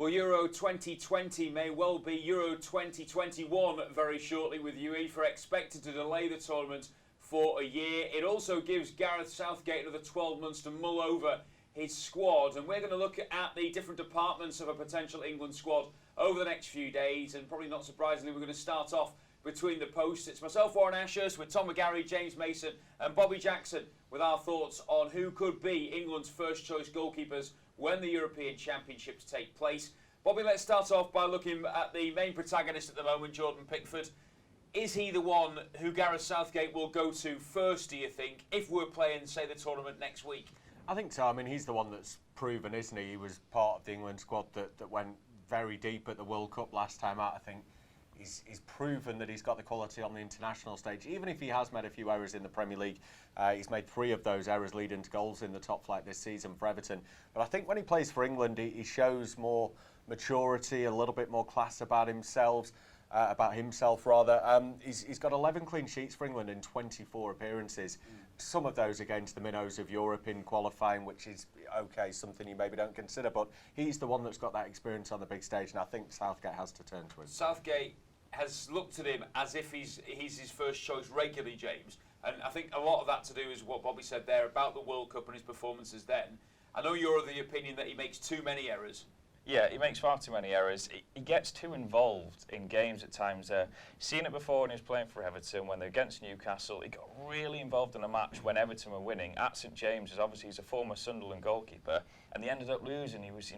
Well, Euro 2020 may well be Euro 2021 very shortly, with UEFA expected to delay the tournament for a year. It also gives Gareth Southgate another 12 months to mull over his squad, and we're going to look at the different departments of a potential England squad over the next few days. And probably not surprisingly, we're going to start off between the posts. It's myself, Warren Ashurst, with Tom McGarry, James Mason and Bobbie Jackson with our thoughts on who could be England's first choice goalkeepers when the European Championships take place. Bobbie, let's start off by looking at the main protagonist at the moment, Jordan Pickford. Is he the one who Gareth Southgate will go to first, do you think, if we're playing, say, the tournament next week? I think so. I mean, he's the one that's proven, isn't he? He was part of the England squad that went very deep at the World Cup last time out. I think he's proven that he's got the quality on the international stage. Even if he has made a few errors in the Premier League, he's made 3 of those errors leading to goals in the top flight this season for Everton. But I think when he plays for England, he shows more maturity, a little bit more class about himself. He's got 11 clean sheets for England in 24 appearances. Some of those against the minnows of Europe in qualifying, which is okay, something you maybe don't consider, but he's the one that's got that experience on the big stage, and I think Southgate has to turn to him. Southgate has looked at him as if he's his first choice regularly, James, and I think a lot of that to do is what Bobbie said there about the World Cup and his performances then. I know you're of the opinion that he makes too many errors. Yeah, he makes far too many errors. He gets too involved in games at times. Seen it before when he was playing for Everton, when they're against Newcastle. He got really involved in a match when Everton were winning at St James's. Obviously, he's a former Sunderland goalkeeper, and they ended up losing. He was,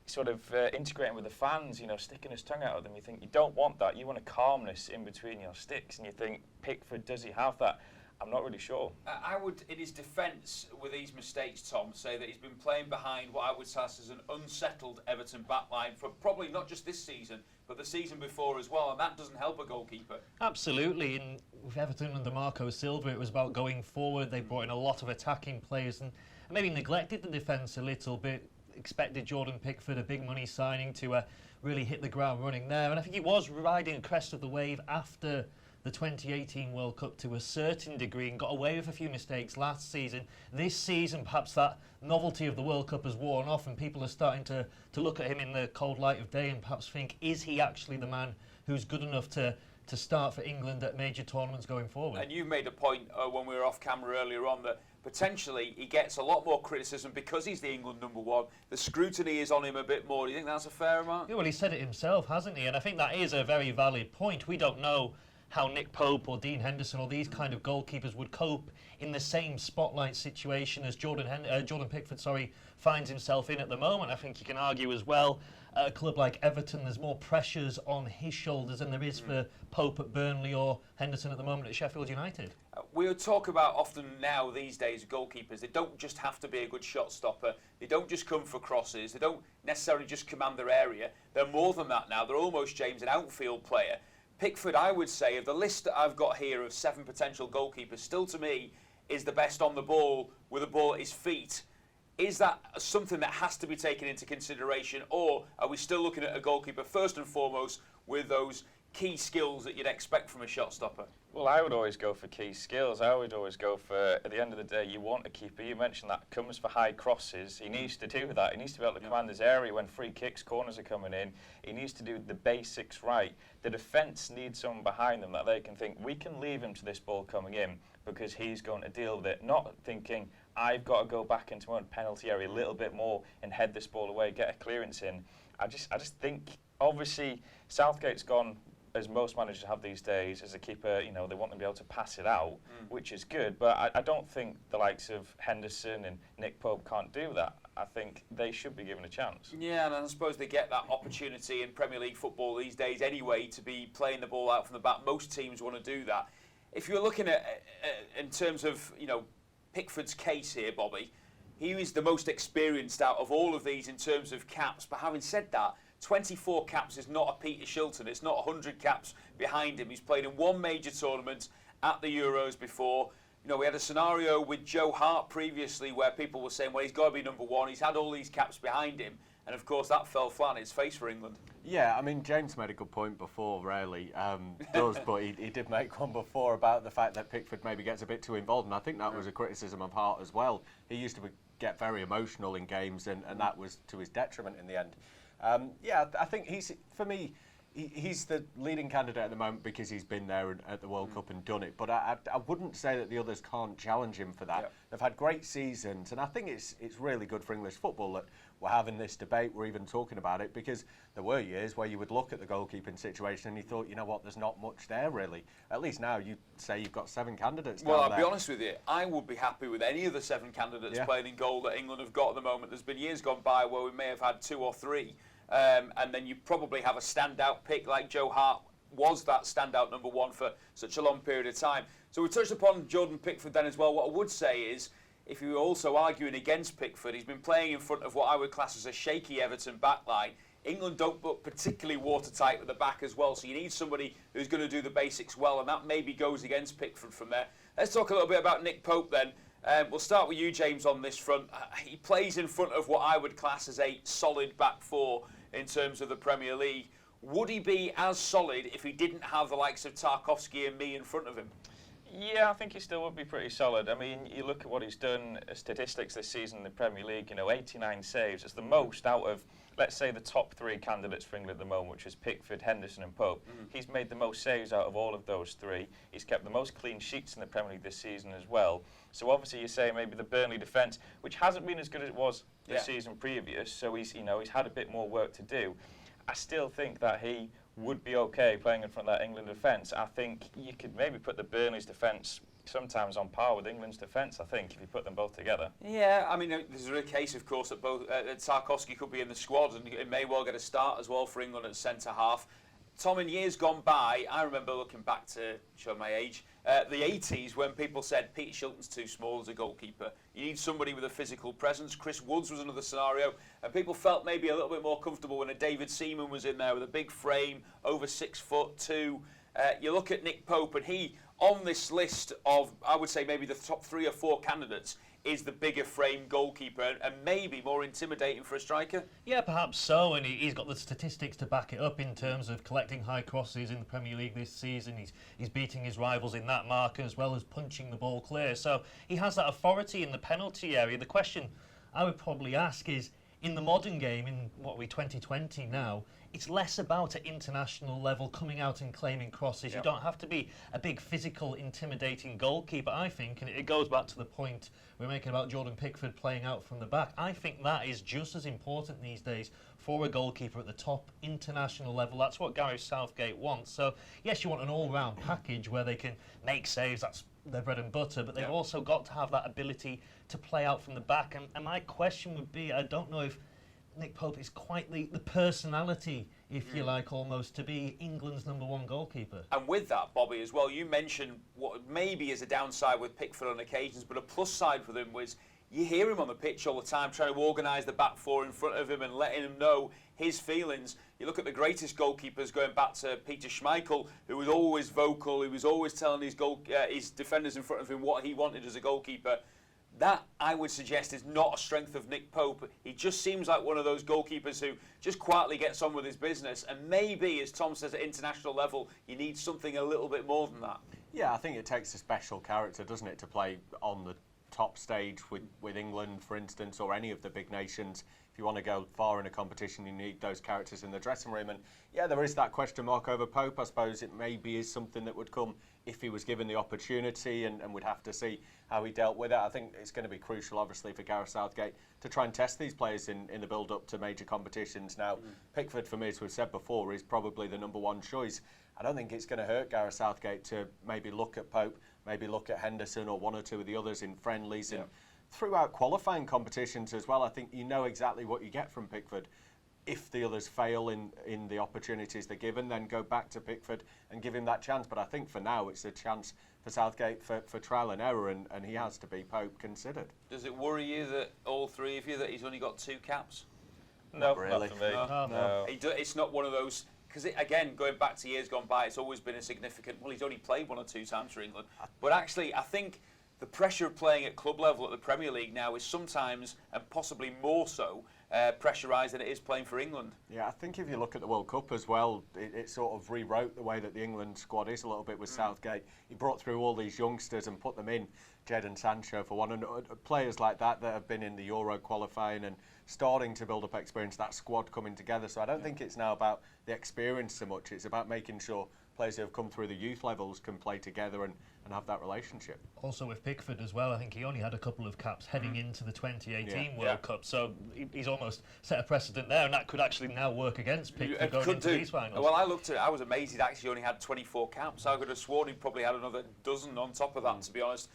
sort of integrating with the fans, sticking his tongue out at them. You think, you don't want that. You want a calmness in between your sticks, and you think, Pickford, does he have that? I'm not really sure. I would, in his defence with these mistakes, Tom, say that he's been playing behind what I would class as an unsettled Everton backline for probably not just this season, but the season before as well, and that doesn't help a goalkeeper. Absolutely, and with Everton under Marco Silva, it was about going forward. They brought in a lot of attacking players and maybe neglected the defence a little bit. Expected Jordan Pickford, a big money signing, to really hit the ground running there, and I think he was riding a crest of the wave after the 2018 World Cup to a certain degree and got away with a few mistakes last season. This season, perhaps that novelty of the World Cup has worn off and people are starting to look at him in the cold light of day and perhaps think, is he actually the man who's good enough to start for England at major tournaments going forward? And you made a point when we were off camera earlier on that potentially he gets a lot more criticism because he's the England #1. The scrutiny is on him a bit more. Do you think that's a fair remark? Yeah, well, he said it himself, hasn't he? And I think that is a very valid point. We don't know how Nick Pope or Dean Henderson or these kind of goalkeepers would cope in the same spotlight situation as Jordan Pickford finds himself in at the moment. I think you can argue as well, at a club like Everton, there's more pressures on his shoulders than there is for Pope at Burnley or Henderson at the moment at Sheffield United. We'll talk about often now these days goalkeepers, they don't just have to be a good shot stopper, they don't just come for crosses, they don't necessarily just command their area, they're more than that now, they're almost, James, an outfield player. Pickford, I would say, of the list that I've got here of 7 potential goalkeepers, still to me is the best on the ball with the ball at his feet. Is that something that has to be taken into consideration, or are we still looking at a goalkeeper first and foremost with those key skills that you'd expect from a shot stopper? Well, I would always go for key skills. I would always go for, at the end of the day, you want a keeper. You mentioned that comes for high crosses. He needs to do that. He needs to be able to command his area when free kicks, corners are coming in. He needs to do the basics right. The defence needs someone behind them that they can think, we can leave him to this ball coming in because he's going to deal with it. Not thinking, I've got to go back into my own penalty area a little bit more and head this ball away, get a clearance in. I just think, obviously, Southgate's gone, as most managers have these days, as a keeper, they want them to be able to pass it out, which is good. But I don't think the likes of Henderson and Nick Pope can't do that. I think they should be given a chance. Yeah, and I suppose they get that opportunity in Premier League football these days anyway to be playing the ball out from the back. Most teams want to do that. If you're looking at, in terms of, Pickford's case here, Bobbie, he is the most experienced out of all of these in terms of caps. But having said that, 24 caps is not a Peter Shilton. It's not 100 caps behind him. He's played in 1 major tournament at the Euros before. We had a scenario with Joe Hart previously where people were saying, well, he's got to be #1. He's had all these caps behind him. And, of course, that fell flat on its face for England. Yeah, I mean, James made a good point before, rarely does, but he did make one before about the fact that Pickford maybe gets a bit too involved, and I think that was a criticism of Hart as well. He used to get very emotional in games, and that was to his detriment in the end. I think for me, he's the leading candidate at the moment because he's been there at the World Cup and done it. But I wouldn't say that the others can't challenge him for that. Yep. They've had great seasons, and I think it's really good for English football that we're having this debate, we're even talking about it, because there were years where you would look at the goalkeeping situation and you thought, you know what, there's not much there really. At least now you say you've got 7 candidates down Well, I'll there. be honest with you, I would be happy with any of the 7 candidates playing in goal that England have got at the moment. There's been years gone by where we may have had 2 or 3, and then you probably have a standout pick like Joe Hart was that standout number 1 for such a long period of time. So we touched upon Jordan Pickford then as well. What I would say is, if you were also arguing against Pickford, he's been playing in front of what I would class as a shaky Everton backline. England don't look particularly watertight at the back as well, so you need somebody who's going to do the basics well, and that maybe goes against Pickford from there. Let's talk a little bit about Nick Pope then. We'll start with you, James, on this front. He plays in front of what I would class as a solid back 4 in terms of the Premier League. Would he be as solid if he didn't have the likes of Tarkowski and me in front of him? Yeah, I think he still would be pretty solid. I mean, you look at what he's done, statistics this season in the Premier League, 89 saves. It's the most out of, let's say, the top 3 candidates for England at the moment, which is Pickford, Henderson and Pope. He's made the most saves out of all of those 3. He's kept the most clean sheets in the Premier League this season as well. So obviously you say maybe the Burnley defence, which hasn't been as good as it was the season previous, so he's had a bit more work to do. I still think that he would be okay playing in front of that England defence. I think you could maybe put the Burnley's defence sometimes on par with England's defence, I think, if you put them both together. Yeah, I mean, there's a case, of course, that both Tarkowski could be in the squad and it may well get a start as well for England at centre-half. Tom, in years gone by, I remember looking back to show my age, the 80s when people said Peter Shilton's too small as a goalkeeper. You need somebody with a physical presence. Chris Woods was another scenario, and people felt maybe a little bit more comfortable when a David Seaman was in there with a big frame, over 6'2". You look at Nick Pope, and he, on this list of, I would say maybe the top 3 or 4 candidates, is the bigger frame goalkeeper and maybe more intimidating for a striker? Yeah, perhaps so, and he's got the statistics to back it up in terms of collecting high crosses in the Premier League this season. He's beating his rivals in that mark as well as punching the ball clear. So he has that authority in the penalty area. The question I would probably ask is, in the modern game, in what we 2020 now, it's less about at international level coming out and claiming crosses. You don't have to be a big physical, intimidating goalkeeper, I think, and it goes back to the point we're making about Jordan Pickford playing out from the back. I think that is just as important these days for a goalkeeper at the top international level. That's what Gareth Southgate wants. So, yes, you want an all-round package where they can make saves, that's their bread and butter, but they've also got to have that ability to play out from the back. And my question would be, I don't know if Nick Pope is quite the personality, if you like, almost, to be England's #1 goalkeeper. And with that, Bobbie, as well, you mentioned what maybe is a downside with Pickford on occasions, but a plus side for them was you hear him on the pitch all the time trying to organise the back 4 in front of him and letting him know his feelings. You look at the greatest goalkeepers going back to Peter Schmeichel, who was always vocal, who was always telling his defenders in front of him what he wanted as a goalkeeper. That, I would suggest, is not a strength of Nick Pope. He just seems like one of those goalkeepers who just quietly gets on with his business. And maybe, as Tom says, at international level, you need something a little bit more than that. Yeah, I think it takes a special character, doesn't it, to play on the top stage with England, for instance, or any of the big nations. If you want to go far in a competition, you need those characters in the dressing room. And yeah, there is that question mark over Pope. I suppose it maybe is something that would come if he was given the opportunity, and we'd have to see how he dealt with it. I think it's going to be crucial, obviously, for Gareth Southgate to try and test these players in the build-up to major competitions. Now, Pickford, for me, as we've said before, is probably the #1 choice. I don't think it's going to hurt Gareth Southgate to maybe look at Pope, maybe look at Henderson or 1 or 2 of the others in friendlies and throughout qualifying competitions as well. I think you know exactly what you get from Pickford. If the others fail in the opportunities they're given, then go back to Pickford and give him that chance. But I think for now it's a chance for Southgate for trial and error, and he has to be Pope considered. Does it worry you that all 3 of you that he's only got 2 caps? No, Not really. not for me. No. It's not one of those, because again, going back to years gone by, it's always been a significant, well, he's only played 1 or 2 times for England. But actually, I think the pressure of playing at club level at the Premier League now is sometimes, and possibly more so, pressurised than it is playing for England. Yeah, I think if you look at the World Cup as well, it sort of rewrote the way that the England squad is a little bit with Southgate. He brought through all these youngsters and put them in, Jadon Sancho for one, and players like that have been in the Euro qualifying and starting to build up experience, that squad coming together. So I don't think it's now about the experience so much, it's about making sure players who have come through the youth levels can play together and have that relationship. Also with Pickford as well, I think he only had a couple of caps heading into the 2018 World Cup, so he's almost set a precedent there, and that could actually now work against Pickford going into these finals. Well, I looked at it, I was amazed he'd actually only had 24 caps. I could have sworn he probably had another dozen on top of that, to be honest.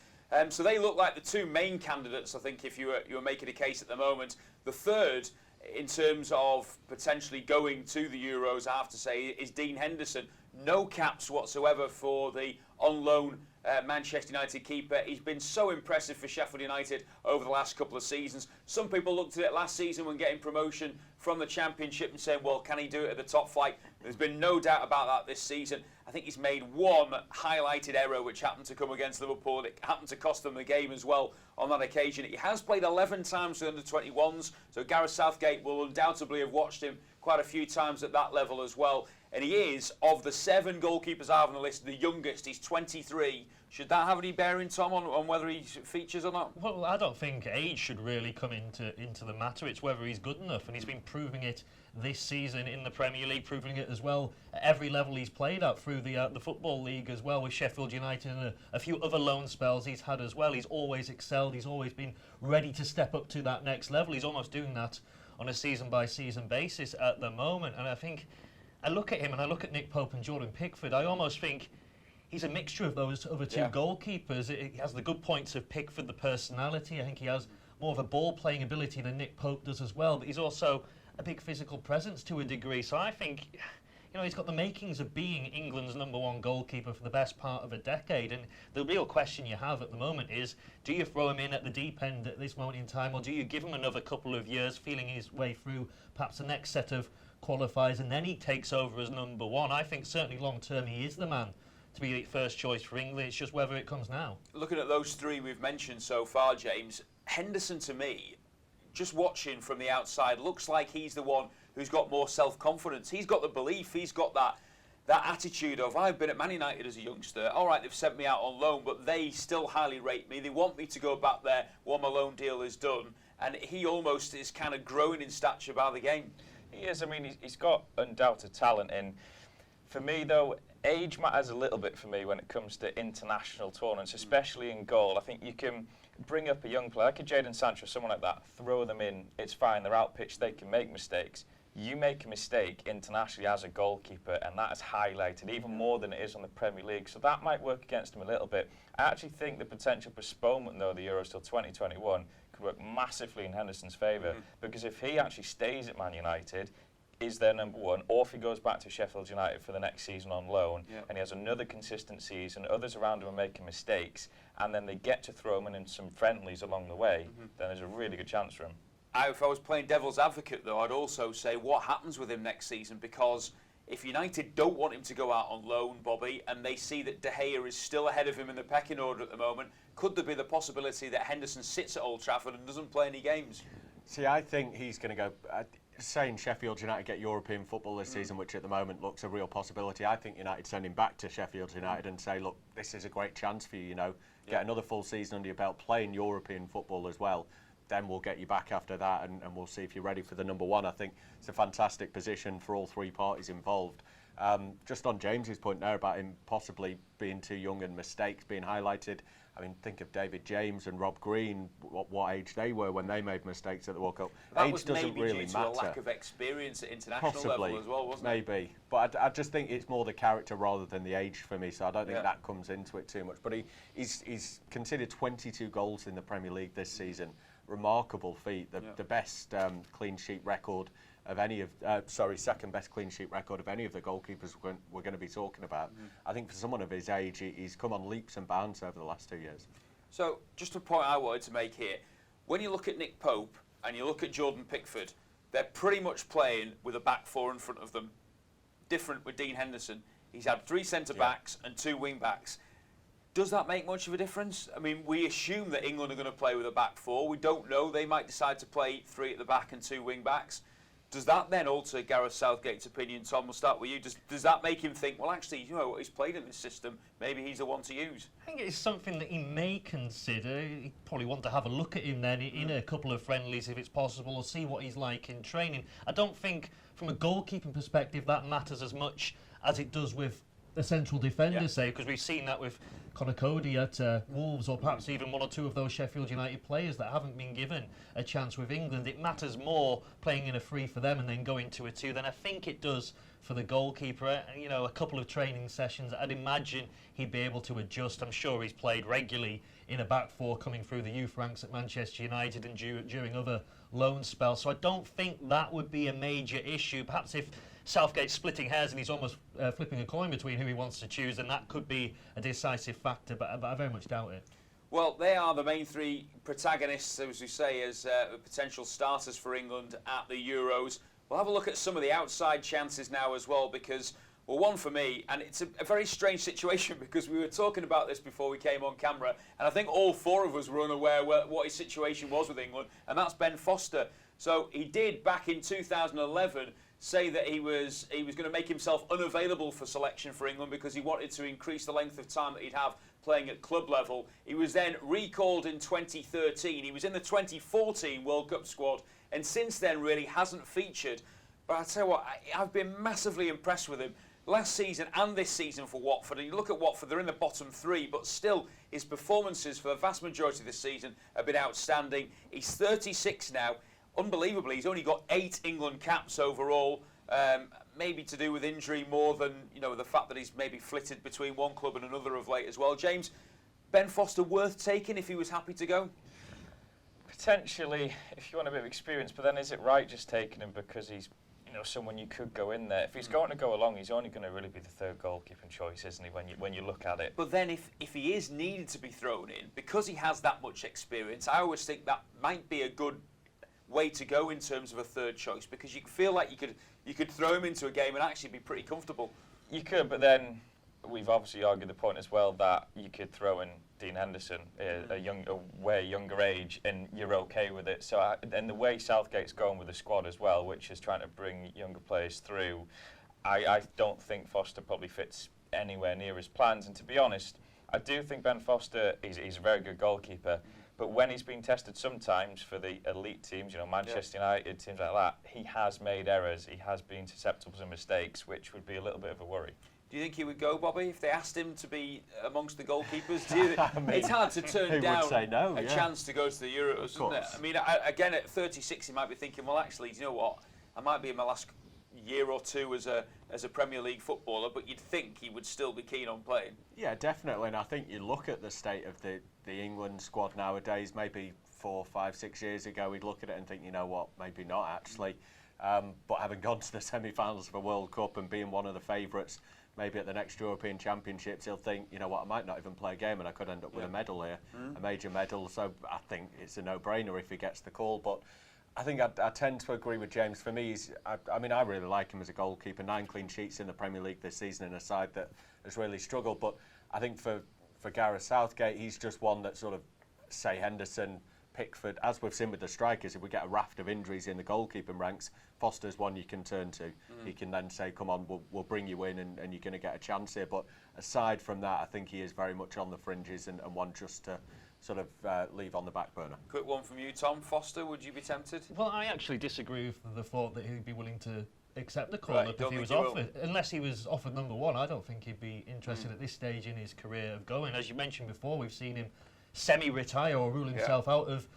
So they look like the two main candidates, I think, if you were making a case at the moment. The third, in terms of potentially going to the Euros, I have to say, is Dean Henderson. No caps whatsoever for the on-loan Manchester United keeper. He's been so impressive for Sheffield United over the last couple of seasons. Some people looked at it last season when getting promotion from the Championship and saying, well, can he do it at the top flight? There's been no doubt about that this season. I think he's made one highlighted error which happened to come against Liverpool. It happened to cost them the game as well on that occasion. He has played 11 times with under-21s, so Gareth Southgate will undoubtedly have watched him quite a few times at that level as well. And he is, of the 7 goalkeepers I have on the list, the youngest. He's 23. Should that have any bearing, Tom, on whether he features or not? Well, I don't think age should really come into the matter. It's whether he's good enough, and he's been proving it this season in the Premier League, proving it as well at every level he's played at through the Football League as well with Sheffield United and a few other loan spells he's had as well. He's always excelled. He's always been ready to step up to that next level. He's almost doing that on a season-by-season basis at the moment, and I think I look at him and I look at Nick Pope and Jordan Pickford, I almost think he's a mixture of those other two goalkeepers. He has the good points of Pickford, the personality. I think he has more of a ball-playing ability than Nick Pope does as well, but he's also a big physical presence to a degree. So I think, you know, he's got the makings of being England's #1 goalkeeper for the best part of a decade. And the real question you have at the moment is, do you throw him in at the deep end at this moment in time, or do you give him another couple of years, feeling his way through perhaps the next set of qualifiers, and then he takes over as #1? I think certainly long term he is the man to be the first choice for England. It's just whether it comes now. Looking at those 3 we've mentioned so far, James, Henderson to me, just watching from the outside, looks like he's the one who's got more self-confidence. He's got the belief, he's got that attitude of, I've been at Man United as a youngster, all right, they've sent me out on loan, but they still highly rate me. They want me to go back there when my loan deal is done. And he almost is kind of growing in stature by the game. He is. I mean, he's got undoubted talent in. For me, though, age matters a little bit for me when it comes to international tournaments, especially in goal. I think you can bring up a young player like a Jadon Sancho, someone like that, throw them in, it's fine, they're outpitched, they can make mistakes. You make a mistake internationally as a goalkeeper, and that is highlighted even more than it is on the Premier League. So that might work against him a little bit. I actually think the potential postponement, though, the Euros till 2021, could work massively in Henderson's favour, because if he actually stays at Man United, is their #1, or if he goes back to Sheffield United for the next season on loan, and he has another consistent season, others around him are making mistakes, and then they get to throw him in some friendlies along the way, then there's a really good chance for him. If I was playing devil's advocate, though, I'd also say what happens with him next season, because if United don't want him to go out on loan, Bobbie, and they see that De Gea is still ahead of him in the pecking order at the moment, could there be the possibility that Henderson sits at Old Trafford and doesn't play any games? See, I think he's going to go... saying Sheffield United get European football this season, which at the moment looks a real possibility, I think United send him back to Sheffield United and say, look, this is a great chance for you, you know, get another full season under your belt, playing European football as well. Then we'll get you back after that, and we'll see if you're ready for the #1. I think it's a fantastic position for all 3 parties involved. Just on James's point there about him possibly being too young and mistakes being highlighted, I mean, think of David James and Rob Green, what age they were when they made mistakes at the World Cup. That age was doesn't maybe really due matter. to a lack of experience at international Possibly, level as well, wasn't it? maybe. But I just think it's more the character rather than the age for me, so I don't think that comes into it too much. But he's considered 22 goals in the Premier League this season. Remarkable feat. The best clean sheet record of any of, second best clean sheet record of any of the goalkeepers we're going to be talking about. I think for someone of his age, he's come on leaps and bounds over the last 2 years. So, just a point I wanted to make here. When you look at Nick Pope and you look at Jordan Pickford, they're pretty much playing with a back 4 in front of them. Different with Dean Henderson. He's had 3 centre-backs and 2 wing-backs. Does that make much of a difference? I mean, we assume that England are going to play with a back four. We don't know. They might decide to play 3 at the back and 2 wing backs. Does that then alter Gareth Southgate's opinion? Tom, we'll start with you. Does that make him think, well, actually, you know what, he's played in this system, maybe he's the one to use? I think it's something that he may consider. He'd probably want to have a look at him then in a couple of friendlies if it's possible, or see what he's like in training. I don't think, from a goalkeeping perspective, that matters as much as it does with the central defenders, say, because we've seen that with Conor Cody at Wolves, or perhaps even 1 or 2 of those Sheffield United players that haven't been given a chance with England. It matters more playing in a 3 for them and then going to a 2 than I think it does for the goalkeeper. You know, a couple of training sessions, I'd imagine he'd be able to adjust. I'm sure he's played regularly in a back 4 coming through the youth ranks at Manchester United and during other loan spells, so I don't think that would be a major issue. Perhaps if Southgate's splitting hairs and he's almost flipping a coin between who he wants to choose, and that could be a decisive factor, but I very much doubt it. Well, they are the main 3 protagonists, as we say, as potential starters for England at the Euros. We'll have a look at some of the outside chances now as well, because, well, one for me, and it's a very strange situation because we were talking about this before we came on camera, and I think all 4 of us were unaware what his situation was with England, and that's Ben Foster. So he did, back in 2011, say that he was going to make himself unavailable for selection for England because he wanted to increase the length of time that he'd have playing at club level. He was then recalled in 2013. He was in the 2014 World Cup squad, and since then really hasn't featured. But I tell you what, I've been massively impressed with him last season and this season for Watford. And you look at Watford, they're in the bottom 3, but still his performances for the vast majority of this season have been outstanding. He's 36 now. Unbelievably, he's only got 8 England caps overall. Maybe to do with injury more than, you know, the fact that he's maybe flitted between one club and another of late as well. James, Ben Foster worth taking if he was happy to go? Potentially, if you want a bit of experience, but then is it right just taking him because he's, you know, someone you could go in there? If he's going to go along, he's only going to really be the 3rd goalkeeping choice, isn't he, when you look at it? But then if he is needed to be thrown in, because he has that much experience, I always think that might be a good way to go in terms of a 3rd choice, because you feel like you could throw him into a game and actually be pretty comfortable. You could, but then we've obviously argued the point as well that you could throw in Dean Henderson, a way younger age, and you're okay with it. So, and the way Southgate's going with the squad as well, which is trying to bring younger players through, I don't think Foster probably fits anywhere near his plans. And to be honest, I do think Ben Foster is a very good goalkeeper. But when he's been tested sometimes for the elite teams, you know, Manchester United, teams like that, he has made errors. He has been susceptible to mistakes, which would be a little bit of a worry. Do you think he would go, Bobbie, if they asked him to be amongst the goalkeepers? I mean, it's hard to turn down a chance to go to the Euros, isn't it? I mean, again, at 36, he might be thinking, well, actually, do you know what? I might be in my last year or 2 as a Premier League footballer, but you'd think he would still be keen on playing. Yeah, definitely. And I think you look at the state of the England squad nowadays, maybe 4, 5, 6 years ago, we'd look at it and think, you know what, maybe not actually. But having gone to the semi-finals of a World Cup and being one of the favourites, maybe at the next European Championships, he'll think, you know what, I might not even play a game and I could end up with a medal here, a major medal. So I think it's a no-brainer if he gets the call. But I think I tend to agree with James. For me, I mean, I really like him as a goalkeeper. 9 clean sheets in the Premier League this season in a side that has really struggled. But I think for Gareth Southgate, he's just one that sort of, say, Henderson, Pickford, as we've seen with the strikers, if we get a raft of injuries in the goalkeeping ranks, Foster's one you can turn to. He can then say, come on, we'll bring you in and you're going to get a chance here. But aside from that, I think he is very much on the fringes and one just to sort of leave on the back burner. Quick one from you, Tom. Foster, would you be tempted? Well, I actually disagree with the thought that he'd be willing to accept the call-up if he was offered. Unless he was offered number 1, I don't think he'd be interested at this stage in his career of going. As you mentioned before, we've seen him semi-retire or rule himself out of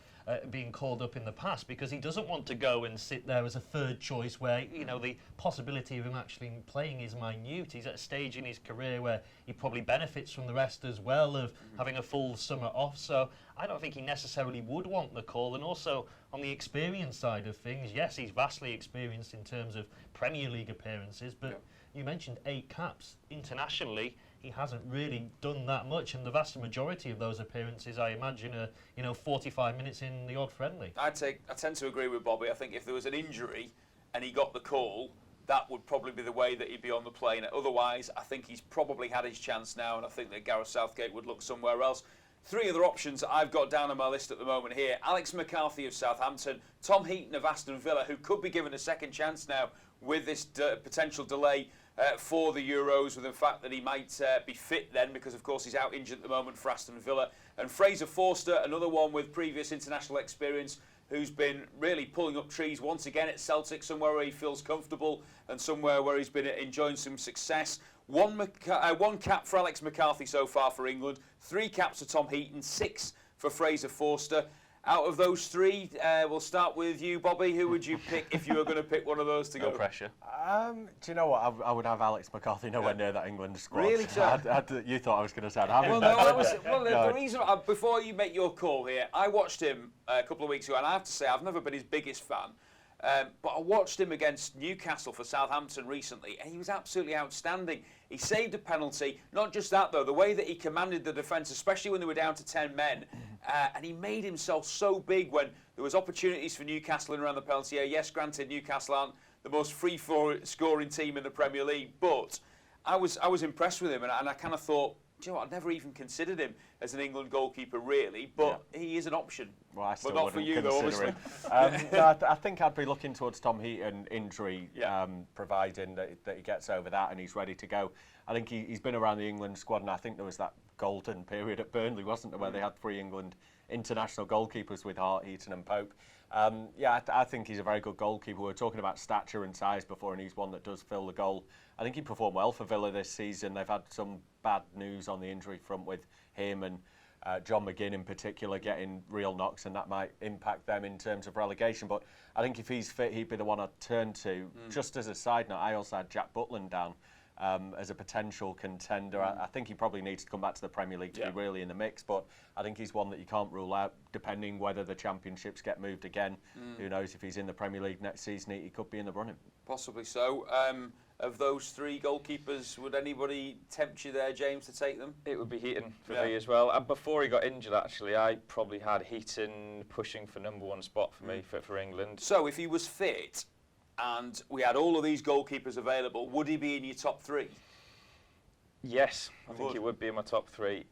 being called up in the past because he doesn't want to go and sit there as a 3rd choice where, you know, the possibility of him actually playing is minute. He's at a stage in his career where he probably benefits from the rest as well of having a full summer off. So I don't think he necessarily would want the call. And also on the experience side of things, yes, he's vastly experienced in terms of Premier League appearances, but you mentioned 8 caps internationally. He hasn't really done that much, and the vast majority of those appearances, I imagine, are 45 minutes in the odd friendly. I tend to agree with Bobbie. I think if there was an injury and he got the call, that would probably be the way that he'd be on the plane. Otherwise, I think he's probably had his chance now, and I think that Gareth Southgate would look somewhere else. Three other options that I've got down on my list at the moment here. Alex McCarthy of Southampton, Tom Heaton of Aston Villa, who could be given a second chance now with this potential delay for the Euros, with the fact that he might be fit then, because of course he's out injured at the moment for Aston Villa. And Fraser Forster, another one with previous international experience, who's been really pulling up trees once again at Celtic, somewhere where he feels comfortable and somewhere where he's been enjoying some success. One cap for Alex McCarthy so far for England, 3 caps for Tom Heaton, 6 for Fraser Forster. Out of those 3, we'll start with you, Bobbie. Who would you pick if you were going to pick one of those to go? No pressure. Do you know what? I would have Alex McCarthy nowhere near that England squad. Really, sir? You thought I was going to say I'd have him. The reason, before you make your call here, I watched him a couple of weeks ago, and I have to say I've never been his biggest fan. But I watched him against Newcastle for Southampton recently, and he was absolutely outstanding. He saved a penalty. Not just that, though, the way that he commanded the defence, especially when they were down to 10 men, and he made himself so big when there was opportunities for Newcastle in around the penalty area. Yes, granted, Newcastle aren't the most free-scoring team in the Premier League, but I was impressed with him, and I kind of thought, do you know what, I'd never even considered him as an England goalkeeper, really, but he is an option. Well, I still but not for you, though, obviously. I think I'd be looking towards Tom Heaton injury, Yeah. providing that he gets over that and he's ready to go. I think he's been around the England squad, and I think there was that golden period at Burnley, wasn't there, where they had 3 England international goalkeepers with Hart, Heaton and Pope. I think he's a very good goalkeeper. We were talking about stature and size before, and he's one that does fill the goal. I think he performed well for Villa this season. They've had some bad news on the injury front with him and John McGinn in particular getting real knocks, and that might impact them in terms of relegation. But I think if he's fit, he'd be the one I'd turn to. Just as a side note, I also had Jack Butland down as a potential contender. I think he probably needs to come back to the Premier League to be really in the mix, but I think he's one that you can't rule out, depending whether the championships get moved again. Who knows, if he's in the Premier League next season, he could be in the running. Possibly so. Of those 3 goalkeepers, would anybody tempt you there, James, to take them? It would be Heaton for me as well. And before he got injured, actually, I probably had Heaton pushing for #1 spot for me for England. So if he was fit and we had all of these goalkeepers available, would he be in your top 3? Yes, I think he would be in my top 3.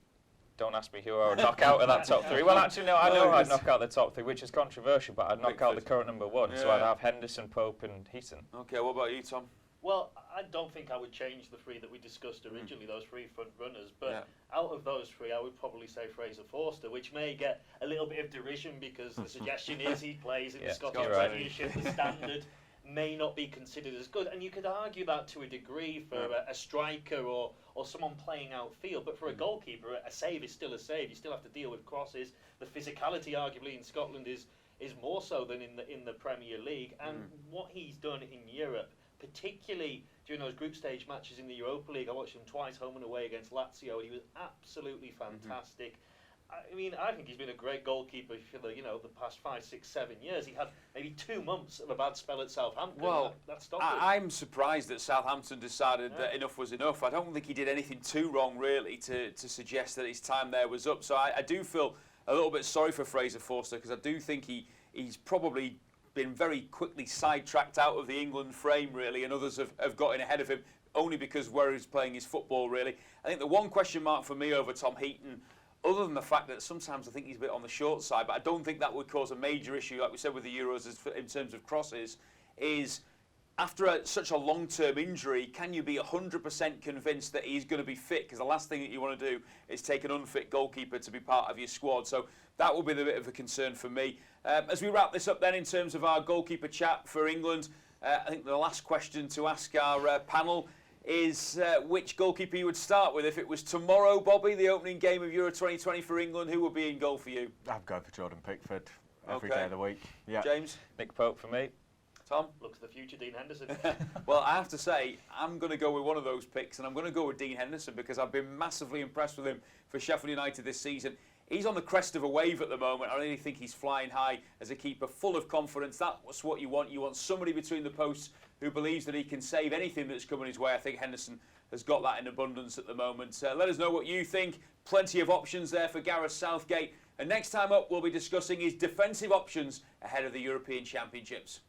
Don't ask me who I would knock out of that top 3. Well, actually, no, I know I'd knock out the top 3, which is controversial, but I'd knock out the current #1. So I'd have Henderson, Pope and Heaton. Okay, what about you, Tom? Well, I don't think I would change the 3 that we discussed originally, those 3 front runners. But out of those 3, I would probably say Fraser Forster, which may get a little bit of derision because the suggestion is he plays in the Scottish Premiership. The standard may not be considered as good. And you could argue that to a degree for a striker or someone playing outfield. But for a goalkeeper, a save is still a save. You still have to deal with crosses. The physicality, arguably, in Scotland is more so than in the Premier League. And what he's done in Europe, particularly during those group stage matches in the Europa League, I watched him twice home and away against Lazio, and he was absolutely fantastic. I mean, I think he's been a great goalkeeper for the past 5, 6, 7 years. He had maybe 2 months of a bad spell at Southampton. Well, that stopped it. I'm surprised that Southampton decided that enough was enough. I don't think he did anything too wrong, really, to suggest that his time there was up. So I do feel a little bit sorry for Fraser Forster, because I do think he's probably been very quickly sidetracked out of the England frame, really, and others have got in ahead of him only because where he's playing his football, really. I think the one question mark for me over Tom Heaton, other than the fact that sometimes I think he's a bit on the short side, but I don't think that would cause a major issue, like we said with the Euros in terms of crosses, is after such a long-term injury, can you be 100% convinced that he's going to be fit? Because the last thing that you want to do is take an unfit goalkeeper to be part of your squad. So that will be the bit of a concern for me. As we wrap this up then in terms of our goalkeeper chat for England, I think the last question to ask our panel is which goalkeeper you would start with. If it was tomorrow, Bobbie, the opening game of Euro 2020 for England, who would be in goal for you? I'd go for Jordan Pickford every day of the week. Yeah. James? Nick Pope for me. Tom? Look to the future, Dean Henderson. Well, I have to say, I'm going to go with one of those picks, and I'm going to go with Dean Henderson because I've been massively impressed with him for Sheffield United this season. He's on the crest of a wave at the moment. I really think he's flying high as a keeper, full of confidence. That's what you want. You want somebody between the posts who believes that he can save anything that's coming his way. I think Henderson has got that in abundance at the moment. Let us know what you think. Plenty of options there for Gareth Southgate. And next time up, we'll be discussing his defensive options ahead of the European Championships.